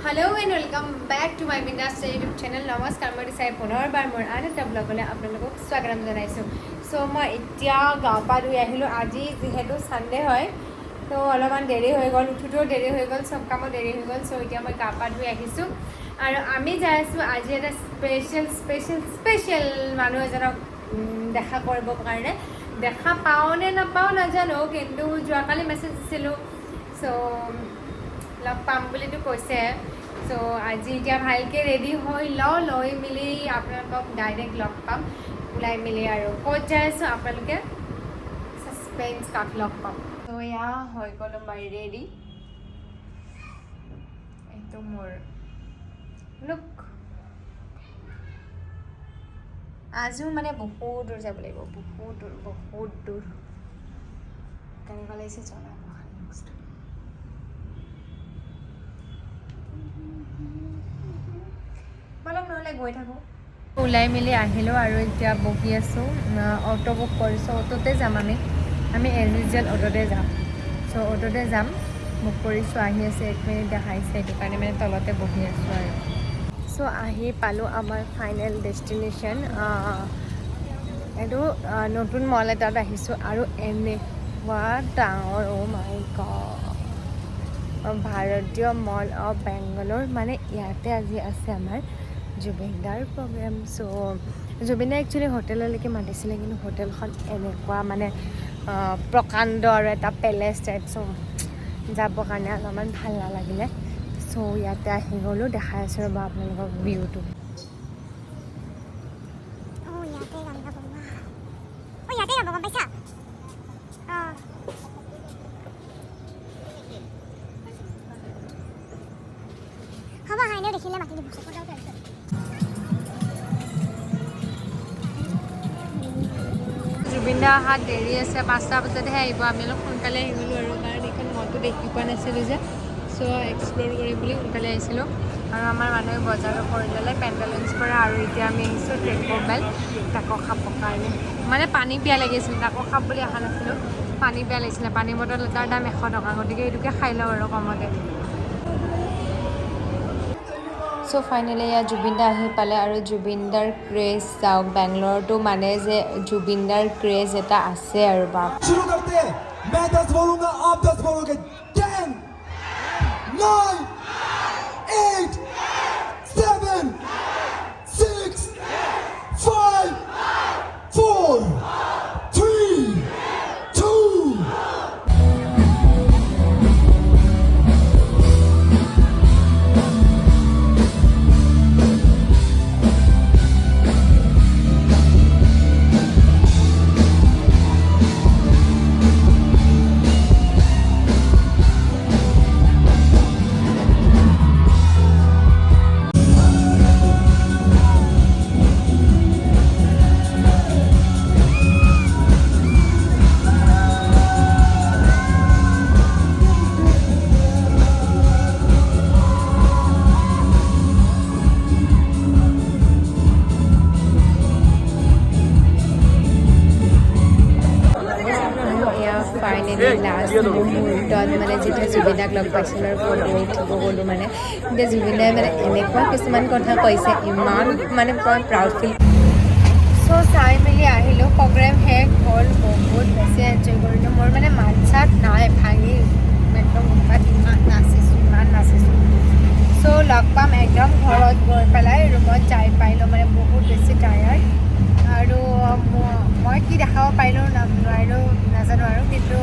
Hello and welcome back to my Bindas YouTube channel. Namaskar, মই দিছাই পুনৰবাৰ মোৰ আন এটা ব্লগলৈ আপোনালোকক স্বাগতম জনাইছোঁ। চ' মই এতিয়া গা পা ধুই আহিলোঁ। আজি যিহেতু ছানডে হয় তো অলপমান দেৰি হৈ গ'ল, উঠোতেও দেৰি হৈ গ'ল, চব কামত দেৰি হৈ গ'ল। চ' এতিয়া মই গা পা ধুই আহিছোঁ আৰু আমি যাই আছোঁ আজি এটা স্পেচিয়েল মানুহ এজনক দেখা কৰিবৰ কাৰণে। দেখা পাওঁ নে নাপাওঁ নাজানো, কিন্তু যোৱাকালি মেছেজ দিছিলোঁ। চ' লগ পাম বুলিতো কৈছে। চ' আজি এতিয়া ভালকৈ ৰেডি হৈ লৈ মেলি আপোনালোকক ডাইৰেক্ট লগ পাম ওলাই মেলি। আৰু ক'ত যাই আছোঁ আপোনালোকে ছাছপেন্স, কাক লগ পাম। ত' এয়া হৈ গ'লোঁ মই ৰেডি। এইটো মোৰ লুক। আজিও মানে বহুত দূৰ যাব লাগিব, বহুত দূৰ। কেনেকুৱা লাগিছে জনাব। বলক নহ'লে গৈ থাকোঁ। ওলাই মেলি আহিলোঁ আৰু এতিয়া বহি আছোঁ। অটো বুক কৰিছোঁ, অটোতে যাম আমি এজ ইউজুৱেল অটোতে যাম। চ' অটোতে যাম, বুক কৰিছোঁ। আহি আছে 1 মিনিট দেখাইছে, সেইটো কাৰণে মানে তলতে বহি আছোঁ আৰু। চ' আহি পালোঁ আমাৰ ফাইনেল ডেষ্টিনেশ্যন। এইটো নতুন মল এটাত আহিছোঁ আৰু এনেকুৱা ডাঙৰ, অ' মাই গড, ভাৰতীয় মল অফ বেংগলোৰ। মানে ইয়াতে আজি আছে আমাৰ জুবিন দাৰ প্ৰগ্ৰেম। চ' জুবিন দাই একচুৱেলি হোটেললৈকে মাতিছিলে, কিন্তু হোটেলখন এনেকুৱা মানে প্ৰকাণ্ড আৰু এটা পেলেচ টাইপ। চ' যাবৰ কাৰণে অলপমান ভাল নালাগিলে। চ' ইয়াতে আহি গ'লোঁ। দেখাই আছোঁ ৰ'বা আপোনালোকক ভিউটো। জুবিন দা অহাত দেৰি আছে, 5টা বজাতহে আহিব। আমি অলপ সোনকালে আহি গ'লোঁ আৰু, কাৰণ এইখন মইতো দেখি পোৱা নাছিলোঁ যে। চ' এক্সপ্ল'ৰ কৰি বুলি সোনকালে আহিছিলোঁ। আৰু আমাৰ মানুহে বজাৰো কৰি ল'লে পেণ্ডেলেঞ্চ পৰা। আৰু এতিয়া আমি আহিছোঁ ট্ৰেকো বেল, তাকো খাবৰ কাৰণে। মানে পানী পিয়া লাগিছিল, তাকো খাম বুলি অহা নাছিলোঁ, পানী পিয়া লাগিছিলে। পানী বটল এটাৰ দাম 100 টকা, গতিকে এইটোকে খাই লওঁ আৰু কমতে। চ' ফাইনেলি ইয়াত জুবিন দা আহি পালে। আৰু জুবিন দাৰ ক্ৰেজ চাওক, বেংগলৰতো মানে যে জুবিন দাৰ ক্ৰেজ এটা আছে আৰু বাপ। शुरू करते हैं। मैं 10 बोलूंगा, आप 10 बोलोगे। 10 9 8 7 6 5 4 3 2 ফাইনেলি লাষ্ট মুহূৰ্তত মানে যেতিয়া জুবিন দাক লগ পাইছিলোঁ আৰু ফটো উঠিব গ'লোঁ। মানে এতিয়া জুবিন দাই মানে এনেকুৱা কিছুমান কথা কৈছে, ইমান মানে মই প্ৰাউড ফিল। চ' চাই মেলি আহিলোঁ, প্ৰগ্ৰেম শেষ হ'ল। বহুত বেছি এনজয় কৰিলোঁ। মোৰ মানে মাত চাত নাই, ভাঙি একদম মুখত ইমান নাচিছোঁ। চ' লগ পাম একদম ঘৰত গৈ পেলাই, ৰুমত যাই পাইলোঁ মানে বহুত বেছি টায়াৰ্ড। আৰু মই কি দেখাব পাৰিলোঁ নোৱাৰিলোঁ নাজানো আৰু, কিন্তু